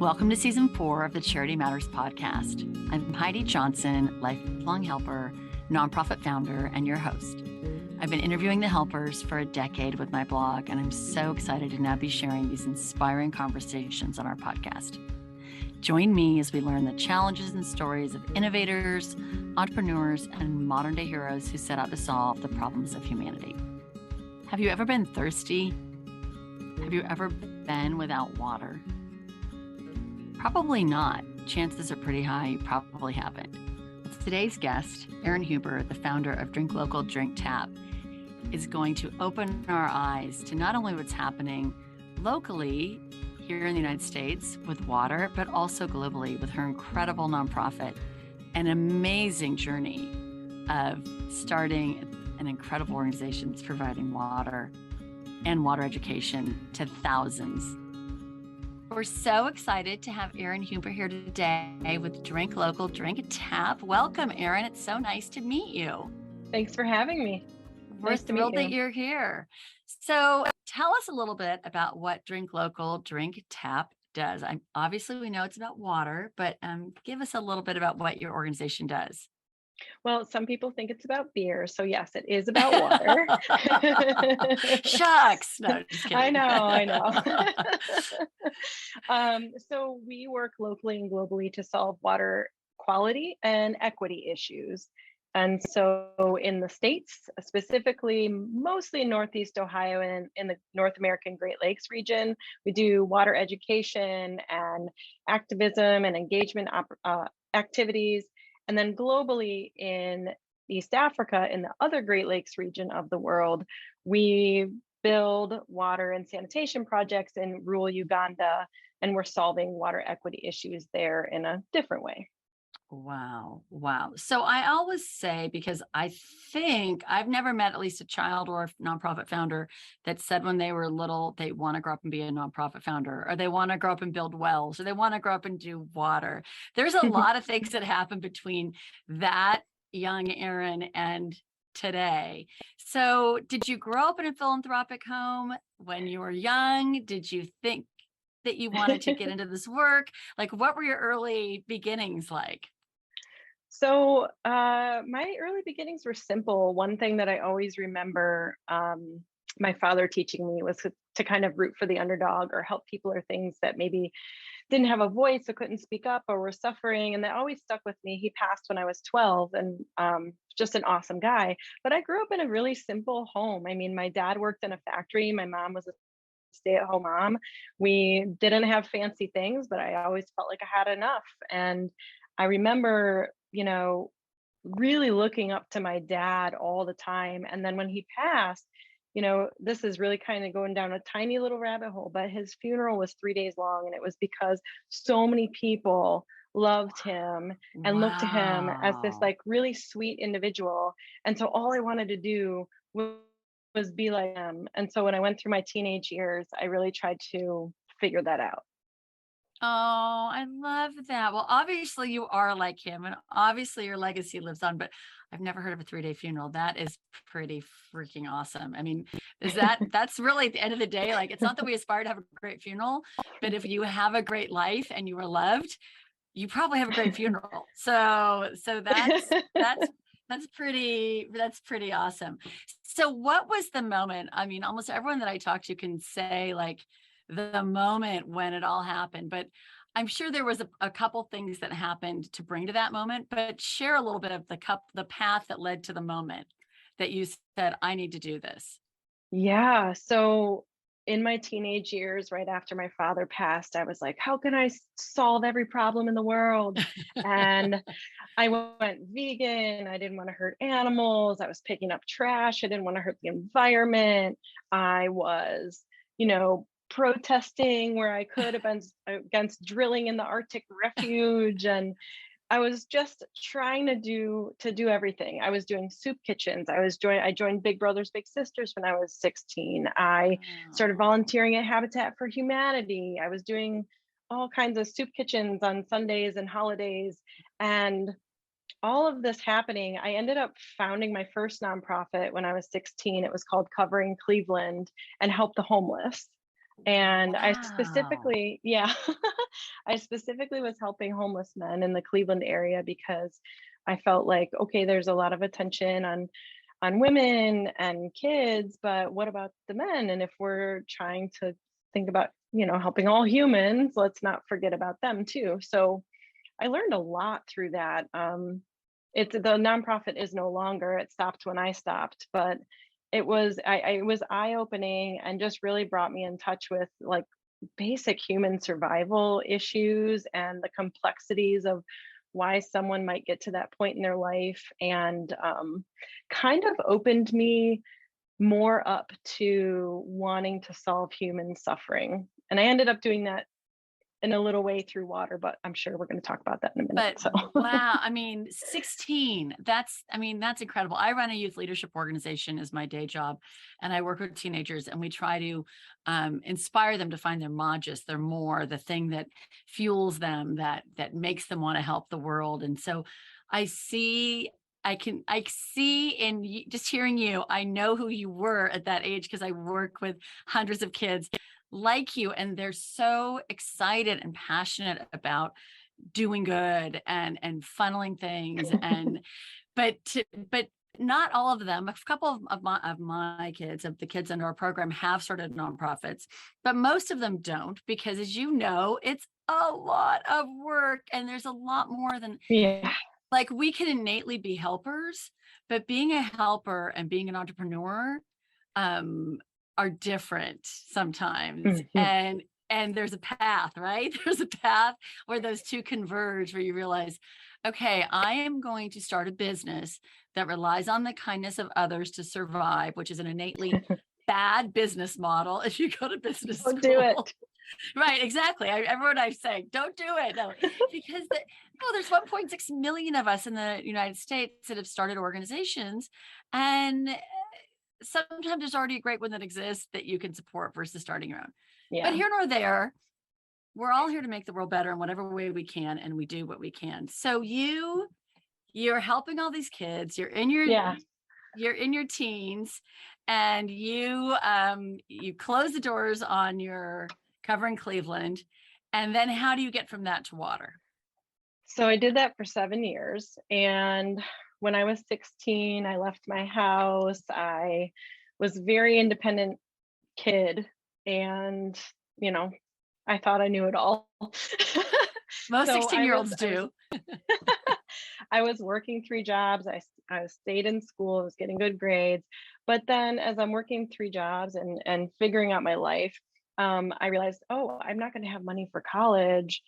Welcome to Season 4 of the Charity Matters podcast. I'm Heidi Johnson, lifelong helper, nonprofit founder, and your host. I've been interviewing the helpers for a decade with my blog, and I'm so excited to now be sharing these inspiring conversations on our podcast. Join me as we learn the challenges and stories of innovators, entrepreneurs, and modern-day heroes who set out to solve the problems of humanity. Have you ever been thirsty? Have you ever been without water? Probably not. Chances are pretty high you probably haven't. Today's guest, Erin Huber, the founder of Drink Local, Drink Tap, is going to open our eyes to not only what's happening locally here in the United States with water, but also globally with her incredible nonprofit, an amazing journey of starting an incredible organization that's providing water and water education to thousands. We're so excited to have Erin Huber here today with Drink Local, Drink Tap. Welcome, Erin. It's so nice to meet you. Thanks for having me. We're thrilled that you're here. So tell us a little bit about what Drink Local, Drink Tap does. Obviously, we know it's about water, but give us a little bit about what your organization does. Well, some people think it's about beer. So yes, it is about water. Shucks. No, just kidding. I know. So we work locally and globally to solve water quality and equity issues. And so in the States, specifically, mostly in Northeast Ohio and in the North American Great Lakes region, we do water education and activism and engagement activities. And then globally in East Africa, in the other Great Lakes region of the world, we build water and sanitation projects in rural Uganda, and we're solving water equity issues there in a different way. Wow. So I always say, because I think I've never met at least a child or a nonprofit founder that said when they were little, they want to grow up and be a nonprofit founder, or they want to grow up and build wells, or they want to grow up and do water. There's a lot of things that happen between that young Erin and today. So did you grow up in a philanthropic home when you were young? Did you think that you wanted to get into this work? Like, what were your early beginnings like? So my early beginnings were simple. One thing that I always remember my father teaching me was to kind of root for the underdog or help people or things that maybe didn't have a voice or couldn't speak up or were suffering. And that always stuck with me. He passed when I was 12 and just an awesome guy. But I grew up in a really simple home. I mean, my dad worked in a factory. My mom was a stay-at-home mom. We didn't have fancy things, but I always felt like I had enough. And I remember, really looking up to my dad all the time. And then when he passed, this is really kind of going down a tiny little rabbit hole, but his funeral was 3 days long. And it was because so many people loved him and looked to him as this like really sweet individual. And so all I wanted to do was be like him. And so when I went through my teenage years, I really tried to figure that out. Oh, I love that. Well, obviously you are like him, and obviously your legacy lives on, but I've never heard of a 3-day funeral. That is pretty freaking awesome. I mean, that's really at the end of the day, like, it's not that we aspire to have a great funeral, but if you have a great life and you were loved, you probably have a great funeral. So that's pretty awesome. So what was the moment? I mean, almost everyone that I talk to can say like the moment when it all happened, but I'm sure there was a couple things that happened to bring to that moment, but share a little bit of the path that led to the moment that you said, I need to do this. Yeah. So in my teenage years, right after my father passed, I was like, how can I solve every problem in the world? And I went vegan. I didn't want to hurt animals. I was picking up trash. I didn't want to hurt the environment. I was, protesting where I could against drilling in the Arctic refuge. And I was just trying to do everything. I was doing soup kitchens. I joined Big Brothers Big Sisters when I was 16. I started volunteering at Habitat for Humanity. I was doing all kinds of soup kitchens on Sundays and holidays. And all of this happening, I ended up founding my first nonprofit when I was 16. It was called Covering Cleveland and helped the homeless. And I Wow. specifically, yeah, I specifically was helping homeless men in the Cleveland area because I felt like, okay, there's a lot of attention on women and kids, but what about the men? And if we're trying to think about, helping all humans, let's not forget about them too. So I learned a lot through that. It's the nonprofit is no longer. It stopped when I stopped, but it was eye opening and just really brought me in touch with like basic human survival issues and the complexities of why someone might get to that point in their life, and kind of opened me more up to wanting to solve human suffering. And I ended up doing that in a little way through water, but I'm sure we're going to talk about that in a minute. But So, wow, I mean, 16, that's incredible. I run a youth leadership organization as my day job, and I work with teenagers, and we try to inspire them to find their magis, their more, the thing that fuels them, that makes them want to help the world. And so I see, I see in just hearing you, I know who you were at that age because I work with hundreds of kids like you, and they're so excited and passionate about doing good and funneling things, and but not all of them. A couple of my kids, of the kids under our program, have started nonprofits, but most of them don't, because as you know, it's a lot of work, and there's a lot more than, yeah. like, we can innately be helpers, but being a helper and being an entrepreneur um are different sometimes. Mhm. And there's a path, right? There's a path where those two converge, where you realize, okay, I am going to start a business that relies on the kindness of others to survive, which is an innately bad business model if you go to business Don't do school. it. Right, exactly. Everyone I say, don't do it. No, because no, there's 1.6 million of us in the United States that have started organizations, and sometimes there's already a great one that exists that you can support versus starting your own. But Yeah. here nor there, we're all here to make the world better in whatever way we can, and we do what we can. So you're helping all these kids. Yeah. You're in your teens, and you close the doors on your covering Cleveland, and then how do you get from that to water? So I did that for 7 years. And when I was 16, I left my house. I was a very independent kid. And, you know, I thought I knew it all. Most So 16-year-olds do. I was working 3 jobs. I stayed in school. I was getting good grades. But then as I'm working 3 jobs and figuring out my life, I realized, oh, I'm not going to have money for college.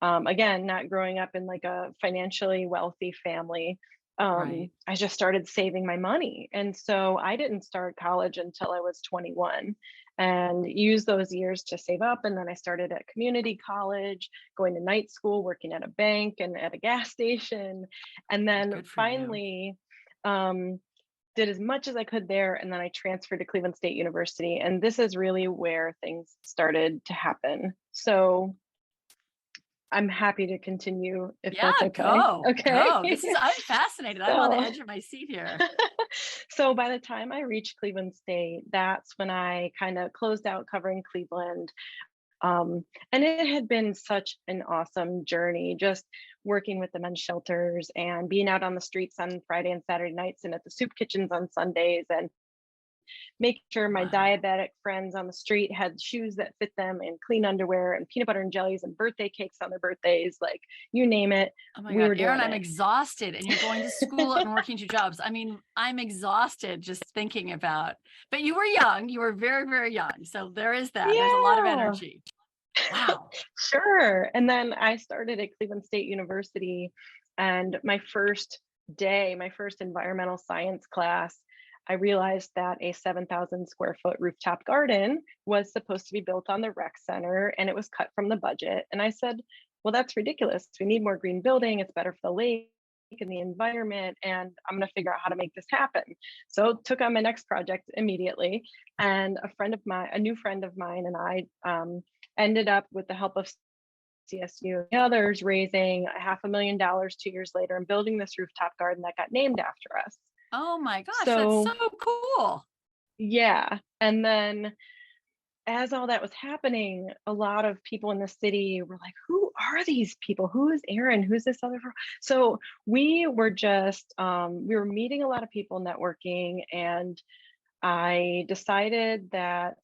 Again, not growing up in like a financially wealthy family. Right. I just started saving my money. And so I didn't start college until I was 21, and used those years to save up. And then I started at community college, going to night school, working at a bank and at a gas station. And then Good for you. finally, um, did as much as I could there. And then I transferred to Cleveland State University. And this is really where things started to happen. So I'm happy to continue if Yeah, that's okay. go, Okay. go. I'm fascinated. I'm on the So, edge of my seat here. so by the time I reached Cleveland State, that's when I kind of closed out covering Cleveland. And it had been such an awesome journey, just working with the men's shelters and being out on the streets on Friday and Saturday nights and at the soup kitchens on Sundays, and making sure my Wow. diabetic friends on the street had shoes that fit them and clean underwear and peanut butter and jellies and birthday cakes on their birthdays, like you name it, Oh my we God, were Erin, doing I'm it. exhausted, and you're going to school and working 2 jobs. I mean, I'm exhausted just thinking about, but you were young. You were very, very young. So there is that. There's a lot of Yeah, energy. Wow. sure. And then I started at Cleveland State University, and my first day, my first environmental science class, I realized that a 7,000 square foot rooftop garden was supposed to be built on the rec center, and it was cut from the budget. And I said, well, that's ridiculous. We need more green building. It's better for the lake and the environment. And I'm going to figure out how to make this happen. So took on my next project immediately. And a new friend of mine, and I ended up, with the help of CSU and others, raising $500,000 2 years later and building this rooftop garden that got named after us. Oh my gosh, that's So so cool. yeah. And then as all that was happening, a lot of people in the city were like, "Who are these people? Who is Erin? Who's this other?" So we were just we were meeting a lot of people, networking, and I decided that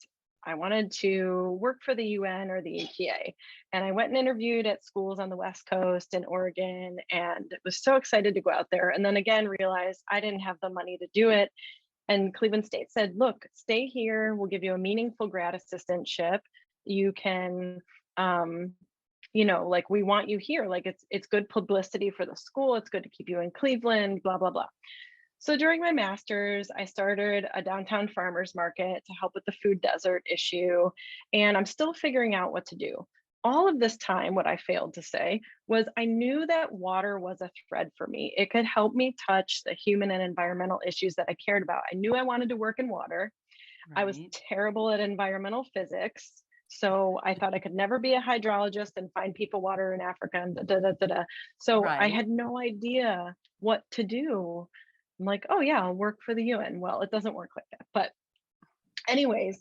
I wanted to work for the UN or the APA. And I went and interviewed at schools on the West Coast in Oregon and was so excited to go out there. And then again, realized I didn't have the money to do it. And Cleveland State said, look, stay here. We'll give you a meaningful grad assistantship. You can, like we want you here. Like it's good publicity for the school. It's good to keep you in Cleveland, blah, blah, blah. So during my master's, I started a downtown farmers market to help with the food desert issue, and I'm still figuring out what to do. All of this time, what I failed to say was I knew that water was a thread for me. It could help me touch the human and environmental issues that I cared about. I knew I wanted to work in water. I was Right. terrible at environmental physics. So I thought I could never be a hydrologist and find people water in Africa and da, da, da, da, da. So I Right. had no idea what to do. I'm like, oh yeah, I'll work for the UN. Well, it doesn't work like that. But anyways,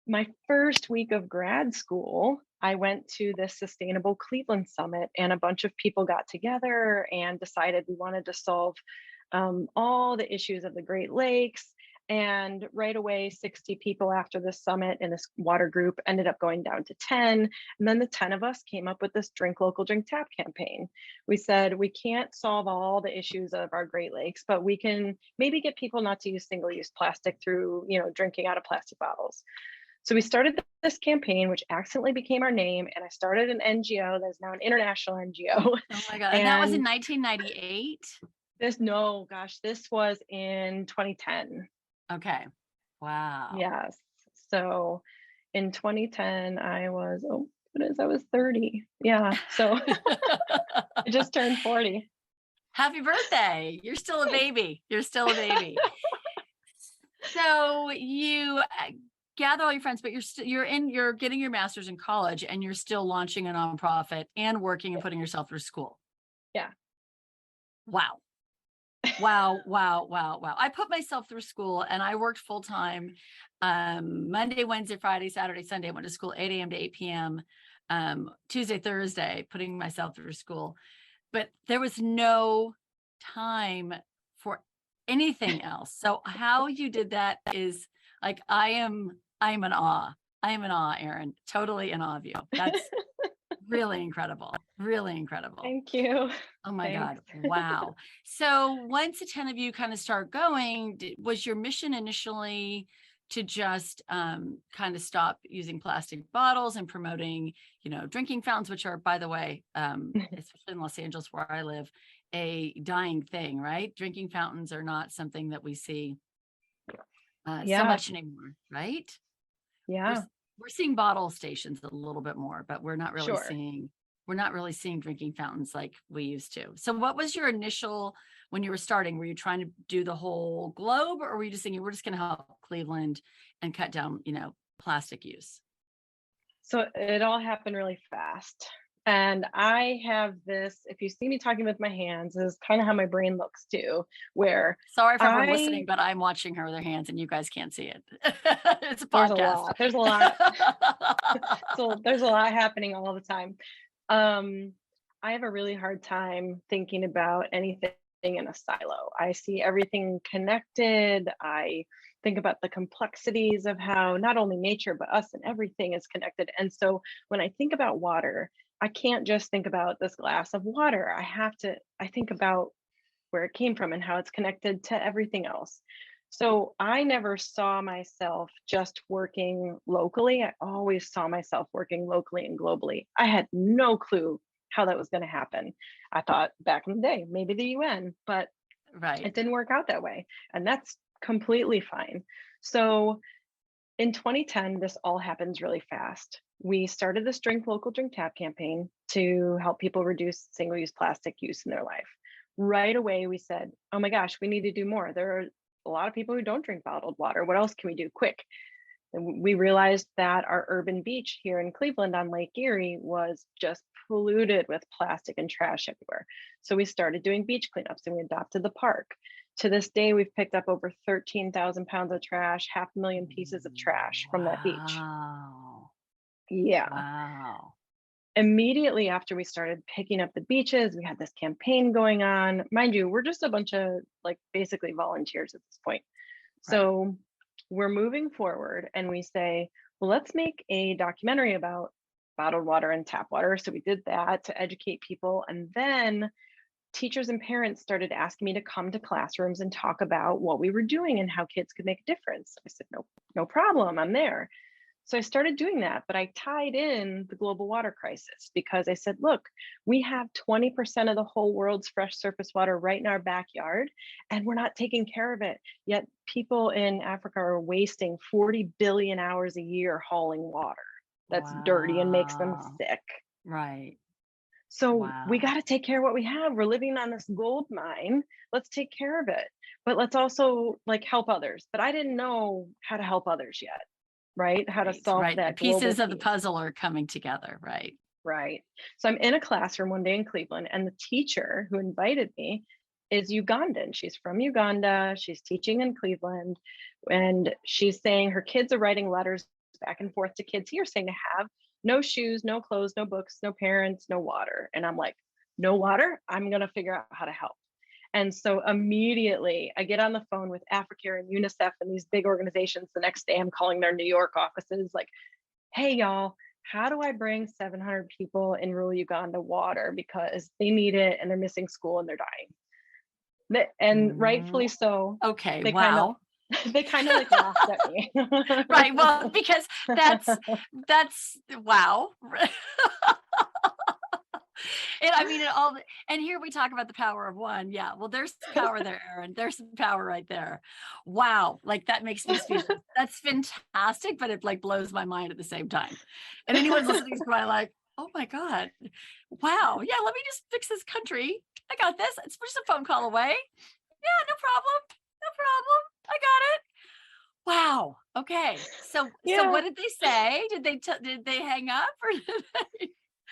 my first week of grad school, I went to this Sustainable Cleveland Summit, and a bunch of people got together and decided we wanted to solve all the issues of the Great Lakes. And right away, 60 people after this summit in this water group ended up going down to 10. And then the 10 of us came up with this Drink Local, Drink Tap campaign. We said, we can't solve all the issues of our Great Lakes, but we can maybe get people not to use single-use plastic through, drinking out of plastic bottles. So we started this campaign, which accidentally became our name, and I started an NGO that is now an international NGO. Oh my God. And that was in And 1998. no, gosh, this was in 2010. Okay. Wow. Yes. So in 2010, I was 30. Yeah. So I just turned 40. Happy birthday. You're still a baby. You're still a baby. So you gather all your friends, but you're getting your master's in college and you're still launching a nonprofit and working and Yeah. putting yourself through school. Yeah. Wow. Wow, wow, wow, wow. I put myself through school and I worked full time Monday, Wednesday, Friday, Saturday, Sunday. I went to school 8 a.m. to 8 p.m. Tuesday, Thursday, putting myself through school. But there was no time for anything else. So how you did that is like I'm in awe. I am in awe, Erin. Totally in awe of you. That's really incredible. Really incredible. Thank you. Oh my Thanks. God. Wow. So once the 10 of you kind of start going, was your mission initially to just kind of stop using plastic bottles and promoting, drinking fountains, which are, by the way, especially in Los Angeles where I live, a dying thing, right? Drinking fountains are not something that we see so Yeah. much anymore, right? We're Yeah. s- we're seeing bottle stations a little bit more, but Sure. we're not really seeing drinking fountains like we used to. So what was your initial when you were starting? Were you trying to do the whole globe or were you just thinking we're just going to help Cleveland and cut down, plastic use? So it all happened really fast. And I have this, if you see me talking with my hands, this is kind of how my brain looks too, where Sorry for everyone I, listening, but I'm watching her with her hands and you guys can't see it. It's a there's a podcast. lot, there's a lot. So there's a lot happening all the time. Um, I have a really hard time thinking about anything in a silo. I see everything connected. I think about the complexities of how not only nature, but us and everything is connected. And so when I think about water, I can't just think about this glass of water. I think about where it came from and how it's connected to everything else. So I never saw myself just working locally. I always saw myself working locally and globally. I had no clue how that was going to happen. I thought back in the day, maybe the UN, but Right. it didn't work out that way. And that's completely fine. So in 2010, this all happens really fast. We started this Drink Local, Drink Tap campaign to help people reduce single use plastic use in their life. Right away, we said, oh my gosh, we need to do more. There are a lot of people who don't drink bottled water. What else can we do quick? And we realized that our urban beach here in Cleveland on Lake Erie was just polluted with plastic and trash everywhere. So we started doing beach cleanups and we adopted the park. To this day, we've picked up over 13,000 pounds of trash, 500,000 pieces of trash from that beach. Wow. Yeah. Wow. Immediately after we started picking up the beaches, we had this campaign going on. Mind you, we're just a bunch of like basically volunteers at this point. Right. So we're moving forward and we say, well, let's make a documentary about bottled water and tap water. So we did that to educate people. And then teachers and parents started asking me to come to classrooms and talk about what we were doing and how kids could make a difference. I said, no, no problem, I'm there. So I started doing that, but I tied in the global water crisis because I said, look, we have 20% of the whole world's fresh surface water right in our backyard, and we're not taking care of it. Yet people in Africa are wasting 40 billion hours a year hauling water that's dirty and makes them Wow. sick. Right. So we got Wow. to take care of what we have. We're living on this gold mine. Let's take care of it. But let's also like help others. But I didn't know how to help others yet, right? How to Right. solve Right. The that global pieces of the piece. puzzle are coming together. Right. Right. So I'm in a classroom one day in Cleveland, and the teacher who invited me is Ugandan. She's from Uganda. She's teaching in Cleveland. And she's saying her kids are writing letters back and forth to kids here saying to have no shoes, no clothes, no books, no parents, no water. And I'm like, no water? I'm going to figure out how to help. And so immediately I get on the phone with Africa and UNICEF and these big organizations. The next day I'm calling their New York offices like, hey, y'all, how do I bring 700 people in rural Uganda water because they need it and they're missing school and they're dying? And rightfully Mm, so, okay. they kind of Wow. they kind of like laughed at me. Right. Well, because that's wow. And I mean, and here we talk about the power of one. Yeah. Well, there's power there, Erin. There's some power right there. Wow. Like that makes me speechless. That's fantastic, but it like blows my mind at the same time. And anyone's listening is probably like, oh my God. Wow. Yeah. Let me just fix this country. I got this. It's just a phone call away. Yeah. No problem. No problem. I got it. Wow. Okay. So Yeah, what did they say? Did they hang up or did they?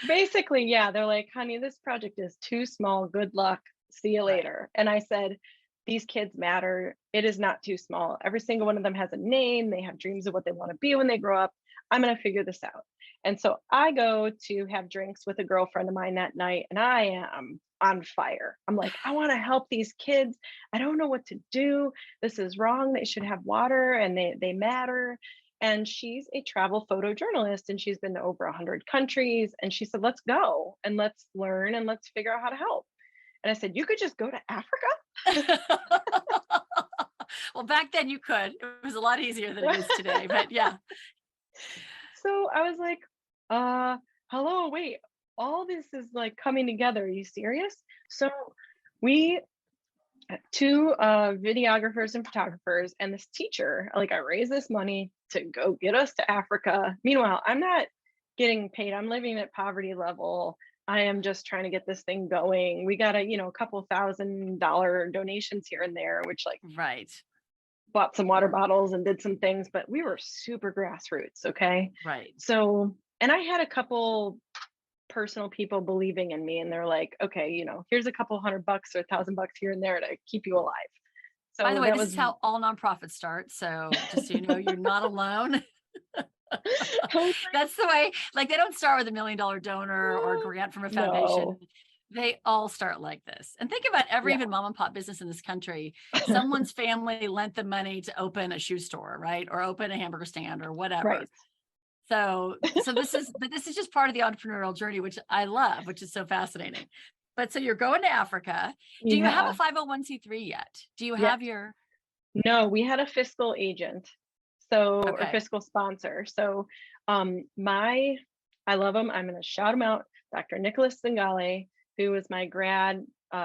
basically, yeah, they're like, honey, this project is too small. Good luck. See you Right. later. And I said, these kids matter. It is not too small. Every single one of them has a name. They have dreams of what they want to be when they grow up. I'm going to figure this out. And so I go to have drinks with a girlfriend of mine that night, and I am on fire. I'm like, I want to help these kids. I don't know what to do. This is wrong. They should have water and they matter. And she's a travel photojournalist and she's been to over 100 countries. And she said, let's go and let's learn and let's figure out how to help. And I said, you could just go to Africa? Well, back then you could. It was a lot easier than it is today, So but yeah. I was like, hello, wait, all this is like coming together. Are you serious? So we two videographers and photographers and this teacher, like I raised this money to go get us to Africa. Meanwhile, I'm not getting paid. I'm living at poverty level. I am just trying to get this thing going. We got a couple $1,000 donations here and there, which like Right. bought some water bottles and did some things, but we were super grassroots. Okay. Right. So, and I had a couple personal people believing in me and they're like, okay, here's a couple $100 or $1,000 here and there to keep you alive. By the So way, that this was is how all nonprofits start. So just so you know, you're not alone. I was That's the way, like they don't start with $1 million donor or a like, grant from a foundation. no. They all start like this. And think about every Yeah. even mom and pop business in this country. Someone's family lent the money to open a shoe store, right? Or open a hamburger stand or whatever. Right. So this is just part of the entrepreneurial journey, which I love, which is so fascinating. But so you're going to Africa. Do you have a Yeah. 501c3 yet? Do you Yeah. have your No, we had a fiscal agent. So, or okay. fiscal sponsor. So, my, I love him. I'm going to shout him out. Dr. Nicholas Zingale, who was my grad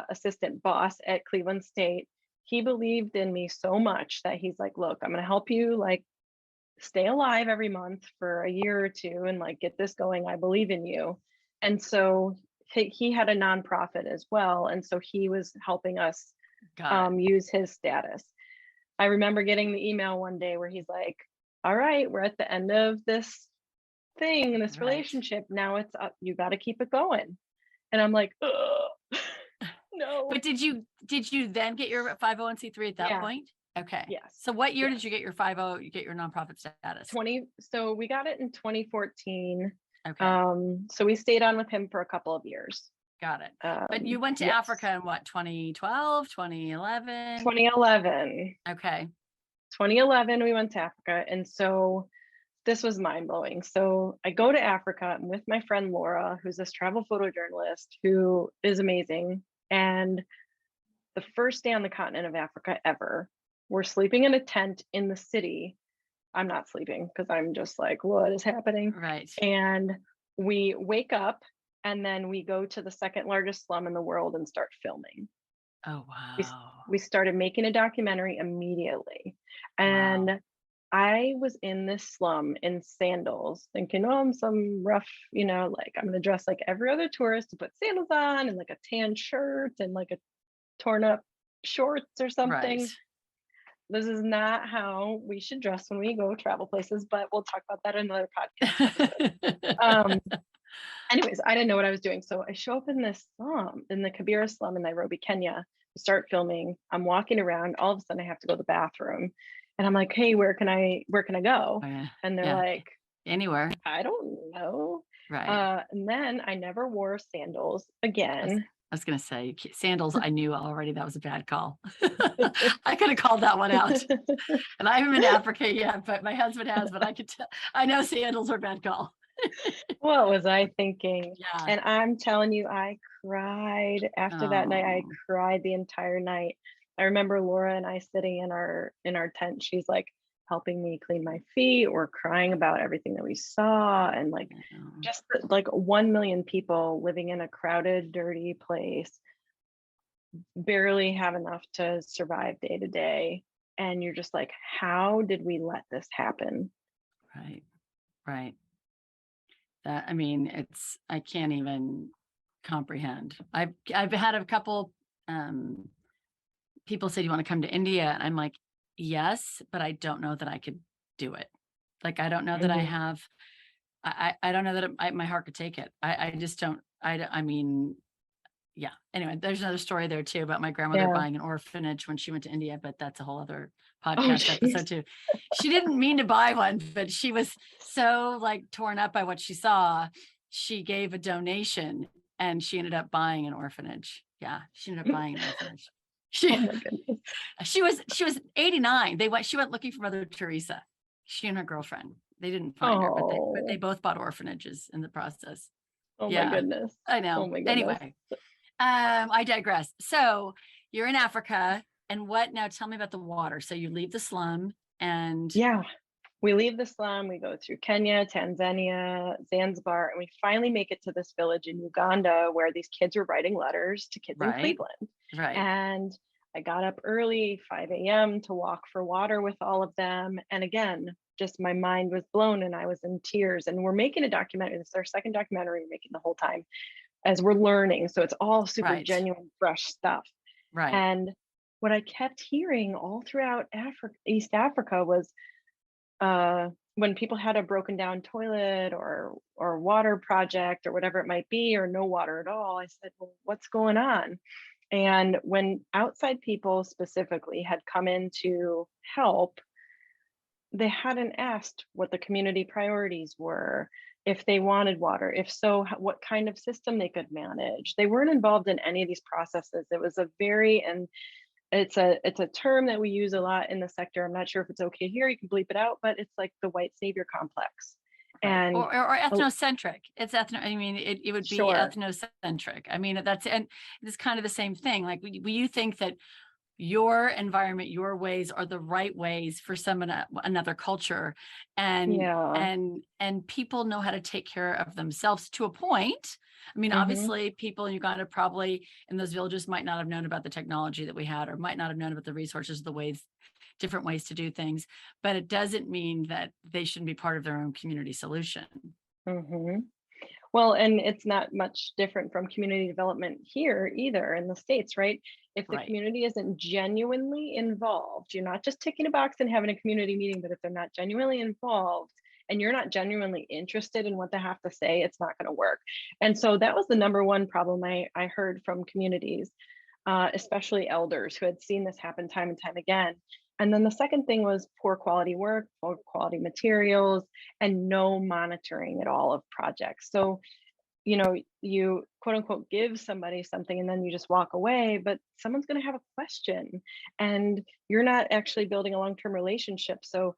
assistant boss at Cleveland State. He believed in me so much that he's like, look, I'm going to help you like stay alive every month for a year or two and like get this going. I believe in you. And so he had a nonprofit as well. And so he was helping us Got it. use his status. I remember getting the email one day where he's like, all right, we're at the end of this thing, this Right. relationship. Now it's up. You got to keep it going. And I'm like, ugh, No. But did you then get your 501c3 at that Yeah. point? Okay. Yes. So what year Yes. did you get your you get your nonprofit status? So we got it in 2014. Okay. So we stayed on with him for a couple of years. Got it. But you went to Yes. Africa in what, 2012, 2011? 2011. Okay. 2011, we went to Africa. And so this was mind blowing. So I go to Africa. I'm with my friend Laura, who's this travel photojournalist who is amazing. And the first day on the continent of Africa ever, we're sleeping in a tent in the city. I'm not sleeping because I'm just like, what is happening? Right. And we wake up and then we go to the second largest slum in the world and start filming. Oh, We, wow. we started making a documentary immediately. Wow. And I was in this slum in sandals, thinking, oh, I'm some rough, like I'm gonna dress like every other tourist to put sandals on and like a tan shirt and like a torn up shorts or Right. something. This is not how we should dress when we go travel places, but we'll talk about that in another podcast episode. Anyways, I didn't know what I was doing. So I show up in this slum, in the Kibera slum in Nairobi, Kenya, to start filming. I'm walking around. All of a sudden I have to go to the bathroom. And I'm like, hey, where can I go? Oh, yeah. And they're Yeah. like, Anywhere. I don't know. Right. And then I never wore sandals I was, again. I was going to say sandals. I knew already that was a bad call. I could have called that one out. And I haven't been to Africa yet, but my husband has, but I could tell, I know sandals are a bad call. What was I thinking? Yeah. And I'm telling you, I cried after that night. I Oh, cried the entire night. I remember Laura and I sitting in our tent. She's like helping me clean my feet. We're crying about everything that we saw and like no. just like 1 million people living in a crowded, dirty place, barely have enough to survive day to day. And you're just like, how did we let this happen? Right. Right. That, I mean, I can't even comprehend. I've had a couple people say, do you want to come to India? And I'm like, yes, but I don't know that I could do it. Like, I don't know that I Mhm. have, I don't know that my heart could take it. I just don't, I mean, yeah. Anyway, there's another story there too about my grandmother Yeah. buying an orphanage when she went to India, but that's a whole other Oh, podcast geez. episode too. She didn't mean to buy one, but she was so like torn up by what she saw. She gave a donation and she ended up buying an orphanage. Yeah, she ended up buying an orphanage. Oh She my goodness. she was 89. She went looking for Mother Teresa. She and her girlfriend. They didn't find her, but they Oh, both bought orphanages in the process. oh my Yeah, goodness. I Oh know. my goodness. Anyway, I digress. So you're in Africa, and what now? Tell me about the water. So you leave the slum, and Yeah. We leave the slum, we go through Kenya, Tanzania, Zanzibar, and we finally make it to this village in Uganda where these kids were writing letters to kids in right, Cleveland. right, And I got up early, 5 a.m., to walk for water with all of them. And again, just my mind was blown and I was in tears. And we're making a documentary. This is our second documentary we're making the whole time as we're learning. So it's all super right, genuine, fresh stuff. right, And what I kept hearing all throughout East Africa was when people had a broken down toilet or water project or whatever it might be, or no water at all, I said, well, what's going on? And when outside people specifically had come in to help, they hadn't asked what the community priorities were, if they wanted water, if so, what kind of system they could manage. They weren't involved in any of these processes. It was a very, and it's a term that we use a lot in the sector. I'm not sure if it's okay here. You can bleep it out, but it's like the white savior complex. right. And Or oh, ethnocentric. It's I mean, it would be sure. ethnocentric. I mean, and it's kind of the same thing. Like, you think that your environment, your ways are the right ways for another culture, and Yeah. people know how to take care of themselves to a point. I mean, Hmm. obviously people in Uganda probably in those villages might not have known about the technology that we had, or might not have known about the resources, different ways to do things, but it doesn't mean that they shouldn't be part of their own community solution. Hmm. Well, and it's not much different from community development here either in the States, right? If the Right. community isn't genuinely involved, you're not just ticking a box and having a community meeting, but if they're not genuinely involved and you're not genuinely interested in what they have to say, it's not going to work. And so that was the number one problem I heard from communities. especially elders who had seen this happen time and time again. And then the second thing was poor quality work, poor quality materials, and no monitoring at all of projects. So, you quote unquote give somebody something and then you just walk away, but someone's going to have a question and you're not actually building a long term relationship. So,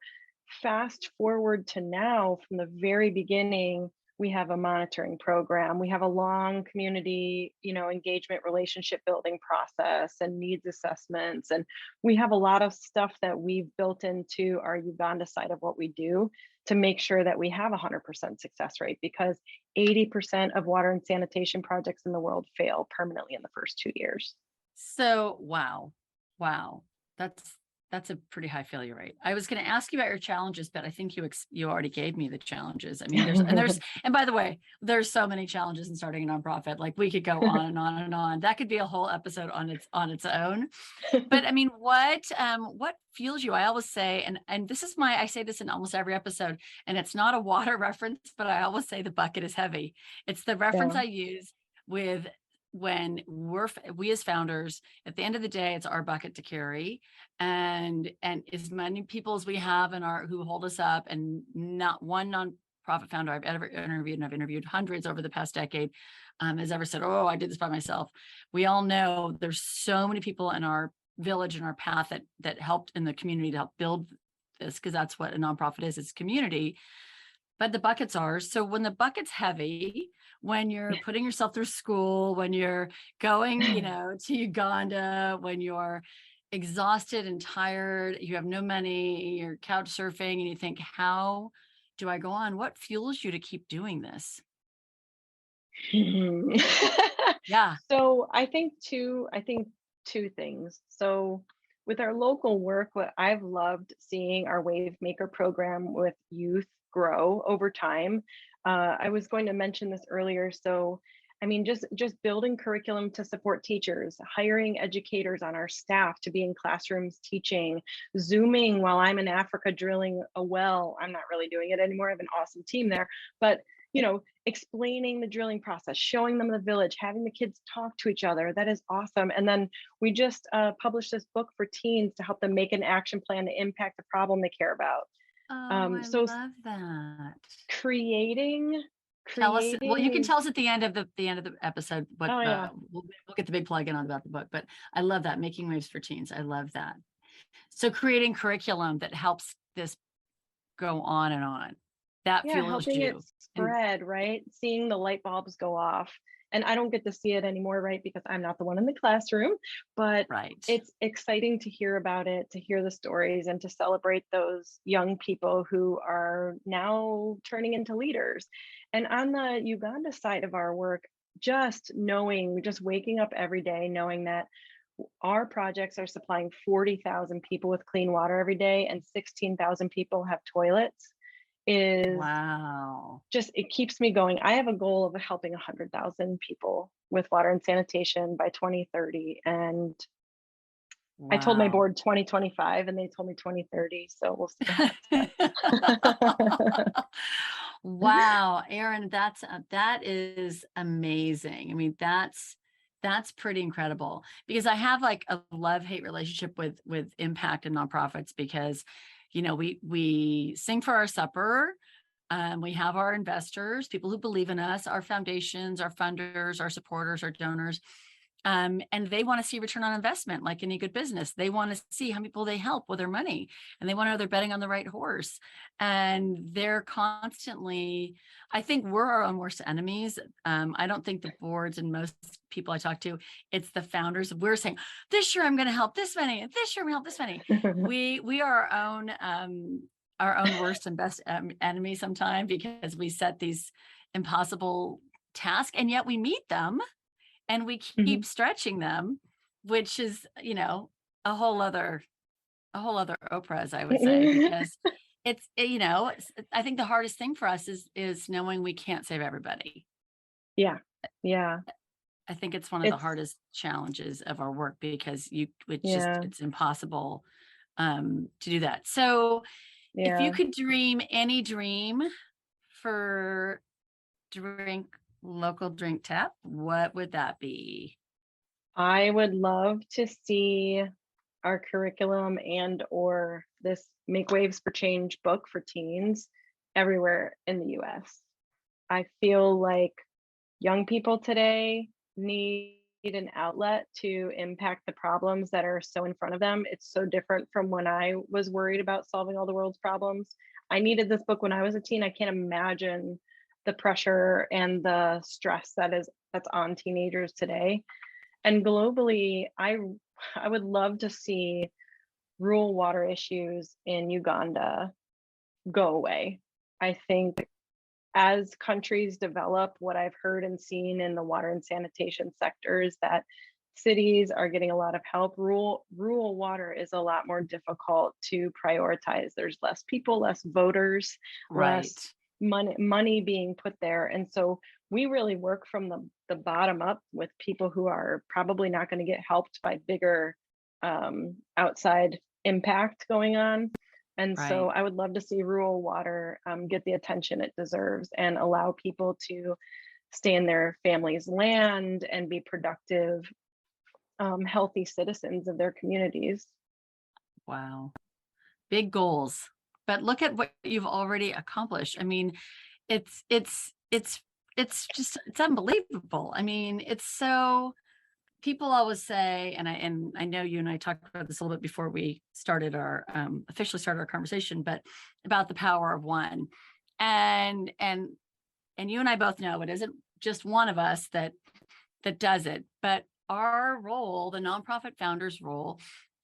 fast forward to now, from the very beginning, we have a monitoring program. We have a long community, engagement relationship building process and needs assessments. And we have a lot of stuff that we've built into our Uganda side of what we do to make sure that we have a 100% success rate, because 80% of water and sanitation projects in the world fail permanently in the first 2 years. So, wow. Wow. That's a pretty high failure rate. I was going to ask you about your challenges, but I think you already gave me the challenges. I mean, and by the way, there's so many challenges in starting a nonprofit. Like, we could go on and on and on. That could be a whole episode on its own. But I mean, what fuels you? I always say, and this is I say this in almost every episode, and it's not a water reference, but I always say the bucket is heavy. It's the reference Yeah. I use with when we as founders, at the end of the day, it's our bucket to carry, and as many people as we have in our who hold us up, and not one nonprofit founder I've ever interviewed, and I've interviewed hundreds over the past decade, has ever said, "Oh, I did this by myself." We all know there's so many people in our village and our path that helped in the community to help build this, because that's what a nonprofit is. It's community. But the bucket's ours. So when the bucket's heavy, when you're putting yourself through school, when you're going, to Uganda, when you're exhausted and tired, you have no money, you're couch surfing, and you think, how do I go on? What fuels you to keep doing this? Yeah. So I think two things. So with our local work, what I've loved seeing our Wave Maker program with youth grow over time. I was going to mention this earlier. So I mean, just building curriculum to support teachers, hiring educators on our staff to be in classrooms teaching, Zooming while I'm in Africa drilling a well. I'm not really doing it anymore. I have an awesome team there, but explaining the drilling process, showing them the village, having the kids talk to each other. That is awesome. And then we just published this book for teens to help them make an action plan to impact the problem they care about. Oh, I So love that. creating, Tell us. Well, you can creating. tell us at the end of the episode what Oh yeah. we'll get the big plug in on about the book. But I love that, making waves for teens. I love that. So creating curriculum that helps this go on and on. That Yeah, fuels helping it you. And spread, right? Seeing the light bulbs go off. And I don't get to see it anymore, right? Because I'm not the one in the classroom, but right. it's exciting to hear about it, to hear the stories, and to celebrate those young people who are now turning into leaders. And on the Uganda side of our work, just waking up every day knowing that our projects are supplying 40,000 people with clean water every day and 16,000 people have toilets is Wow. just, it keeps me going. I have a goal of helping 100,000 people with water and sanitation by 2030. And I told my Wow. board 2025 and they told me 2030. So we'll see what happens. Wow, Erin, that is amazing. I mean, that's pretty incredible, because I have like a love-hate relationship with impact and nonprofits, because we sing for our supper. We have our investors, people who believe in us, our foundations, our funders, our supporters, our donors. And they want to see return on investment, like any good business. They want to see how many people they help with their money, and they want to know they're betting on the right horse. And they're constantly, I think we're our own worst enemies. I don't think the boards and most people I talk to, it's the founders. We're saying, this year I'm going to help this many, and this year I'm going to help this many. We are our own worst and best enemy sometimes, because we set these impossible tasks, and yet we meet them and we keep Mhm. stretching them, which is, a whole other Oprah, as I would say, because I think the hardest thing for us is knowing we can't save everybody. Yeah. Yeah. I think it's one of the It's, hardest challenges of our work, because yeah. it's impossible to do that. So if you Yeah. could dream any dream for local drink tap, what would that be? I would love to see our curriculum and or this Make Waves for Change book for teens everywhere in the US. I feel like young people today need an outlet to impact the problems that are so in front of them. It's so different from when I was worried about solving all the world's problems. I needed this book when I was a teen. I can't imagine the pressure and the stress that's on teenagers today. And globally, I would love to see rural water issues in Uganda go away. I think as countries develop, what I've heard and seen in the water and sanitation sector is that cities are getting a lot of help. Rural water is a lot more difficult to prioritize. There's less people, less voters, Right. less money being put there. And so we really work from the bottom up with people who are probably not going to get helped by bigger outside impact going on. And so Right. I would love to see rural water get the attention it deserves and allow people to stay in their family's land and be productive, healthy citizens of their communities. Wow. Big goals. But look at what you've already accomplished. I mean, it's it's it's just it's unbelievable. I mean, it's so people always say, and I know you and I talked about this a little bit before we started our officially started our conversation, but about the power of one. And and and you and I both know it isn't just one of us that does it, but our role, the nonprofit founder's role,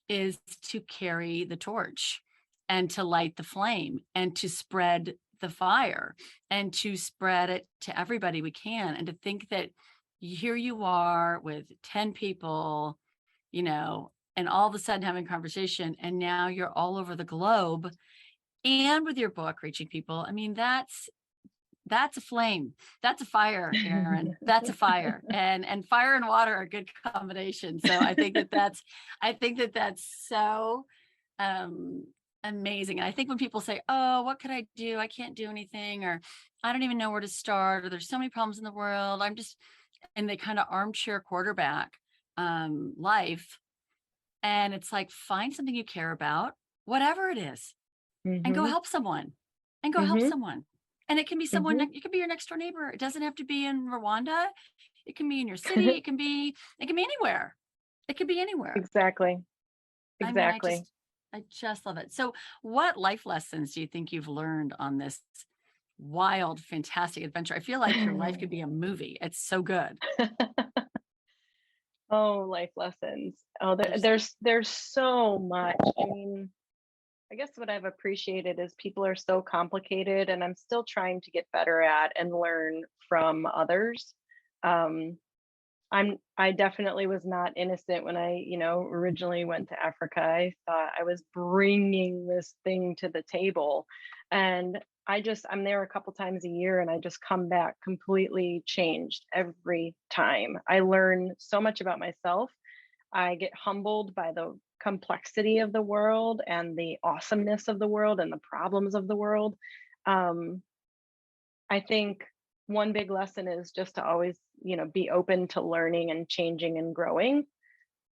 is to carry the torch and to light the flame and to spread the fire and to spread it to everybody we can. And to think that here you are with 10 people, and all of a sudden having a conversation, and now you're all over the globe and with your book reaching people. I mean, that's a flame. That's a fire, Erin. That's a fire. And fire and water are a good combination. So I think that that's so um amazing. And I think when people say, "Oh, what could I do? I can't do anything," or "I don't even know where to start," or "There's so many problems in the world. I'm just," and they kind of armchair quarterback life. And it's like, find something you care about, whatever it is, and go Hmm. help someone and go help Hmm. someone. And it can be someone, Hmm. it could be your next door neighbor. It doesn't have to be in Rwanda. It can be in your city. It can be anywhere. It could be anywhere. Exactly. I mean, Exactly. I just love it. So what life lessons do you think you've learned on this wild, fantastic adventure? I feel like your life could be a movie. It's so good. Oh, life lessons. Oh, There's there's so much. I mean, I guess what I've appreciated is people are so complicated, and I'm still trying to get better at and learn from others. Um, I definitely was not innocent when I, originally went to Africa. I thought I was bringing this thing to the table, and I'm there a couple times a year, and I just come back completely changed every time. I learn so much about myself. I get humbled by the complexity of the world and the awesomeness of the world and the problems of the world. Um, I think one big lesson is just to always, be open to learning and changing and growing,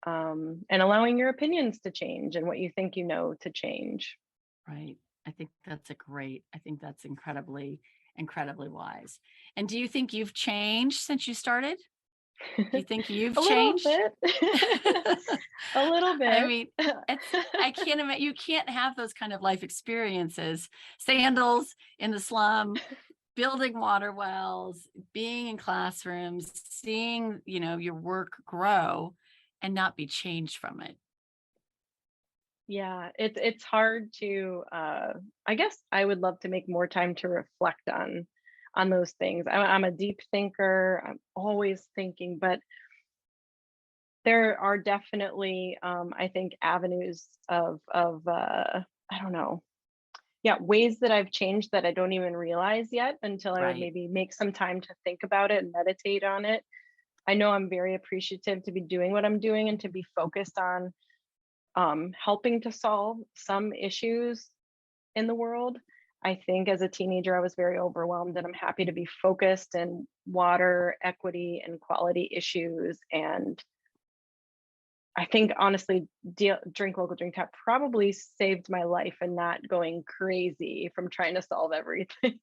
and allowing your opinions to change and what you think you know to change. right. I think that's incredibly, incredibly wise. And do you think you've changed since you started? Do you think you've A little changed? bit. A little I bit. mean, I can't imagine, you can't have those kind of life experiences, sandals in the slum, building water wells, being in classrooms, seeing, your work grow and not be changed from it. Yeah, it's hard to I guess I would love to make more time to reflect on those things. I'm a deep thinker. I'm always thinking, but there are definitely I think avenues of I don't know. Yeah, ways that I've changed that I don't even realize yet until I would Right. maybe make some time to think about it and meditate on it. I know I'm very appreciative to be doing what I'm doing and to be focused on helping to solve some issues in the world. I think as a teenager, I was very overwhelmed, and I'm happy to be focused in water, equity, and quality issues and I think honestly, drink local, drink tap probably saved my life and not going crazy from trying to solve everything.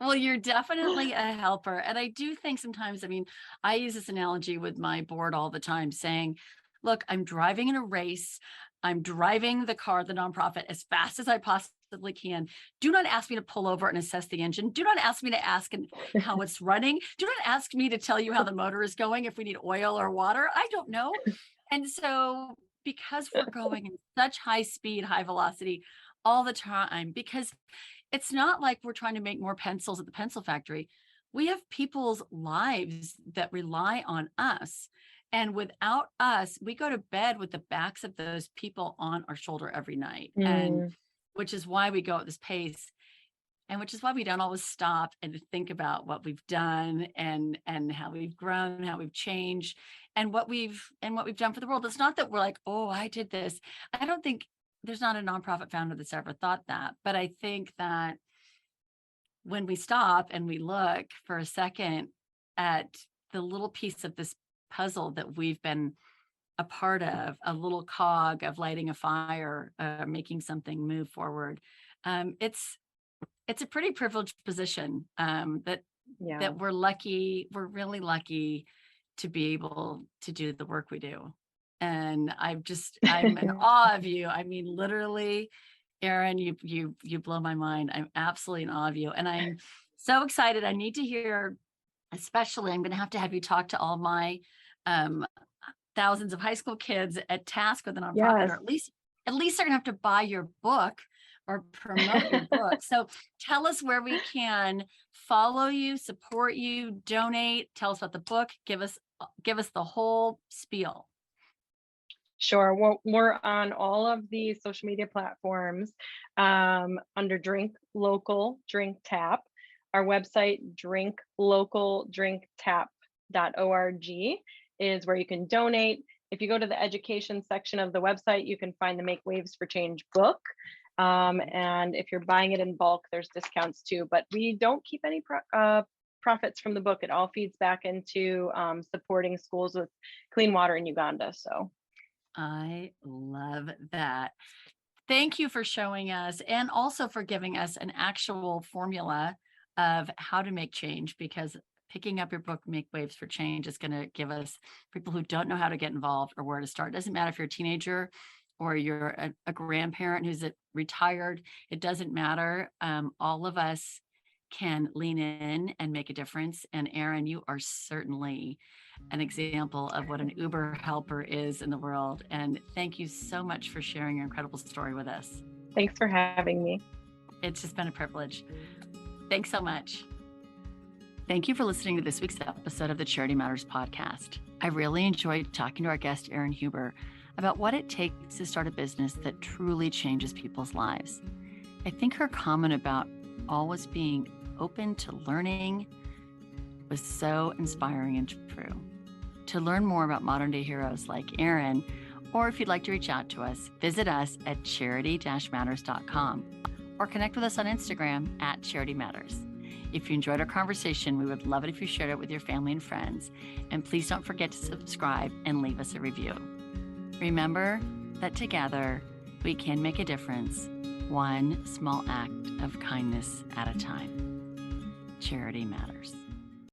Well, you're definitely a helper. And I do think sometimes, I mean, I use this analogy with my board all the time saying, look, I'm driving in a race. I'm driving the car, the nonprofit, as fast as I possibly can. Do not ask me to pull over and assess the engine. Do not ask me to ask how it's running. Do not ask me to tell you how the motor is going, if we need oil or water. I don't know. And so, because we're going in such high speed, high velocity all the time, because it's not like we're trying to make more pencils at the pencil factory. We have people's lives that rely on us. And without us, we go to bed with the backs of those people on our shoulder every night. And Mm, which is why we go at this pace, and which is why we don't always stop and to think about what we've done and how we've grown, how we've changed, and what we've done for the world. It's not that we're like, oh, I did this. I don't think there's not a nonprofit founder that's ever thought that. But I think that when we stop and we look for a second at the little piece of this puzzle that we've been a part of, a little cog of lighting a fire, making something move forward, it's a pretty privileged position, yeah. that we're lucky. We're really lucky to be able to do the work we do. And I'm in awe of you. I mean, literally, Erin, you blow my mind. I'm absolutely in awe of you. And I'm so excited. I need to hear, especially, I'm going to have you talk to all my um, thousands of high school kids at task with a nonprofit, Yes. or at least they're going to have to buy your book or promote your book. So tell us where we can follow you, support you, donate, tell us about the book, give us the whole spiel. Sure. Well, we're on all of the social media platforms under Drink Local, Drink Tap. Our website, drinklocaldrinktap.org, is where you can donate. If you go to the education section of the website, you can find the Make Waves for Change book. And if you're buying it in bulk, there's discounts too. But we don't keep any profits from the book. It all feeds back into supporting schools with clean water in Uganda. So. I love that. Thank you for showing us and also for giving us an actual formula of how to make change, because picking up your book, Make Waves for Change, is going to give us people who don't know how to get involved or where to start. It doesn't matter if you're a teenager or you're a grandparent who's retired. It doesn't matter. All of us can lean in and make a difference. And Erin, you are certainly an example of what an Uber helper is in the world. And thank you so much for sharing your incredible story with us. Thanks for having me. It's just been a privilege. Thanks so much. Thank you for listening to this week's episode of the Charity Matters podcast. I really enjoyed talking to our guest, Erin Huber, about what it takes to start a business that truly changes people's lives. I think her comment about always being open to learning was so inspiring and true. To learn more about modern day heroes like Erin, or if you'd like to reach out to us, visit us at charity-matters.com or connect with us on Instagram at Charity Matters. If you enjoyed our conversation, we would love it if you shared it with your family and friends. And please don't forget to subscribe and leave us a review. Remember that together we can make a difference, one small act of kindness at a time. Charity matters.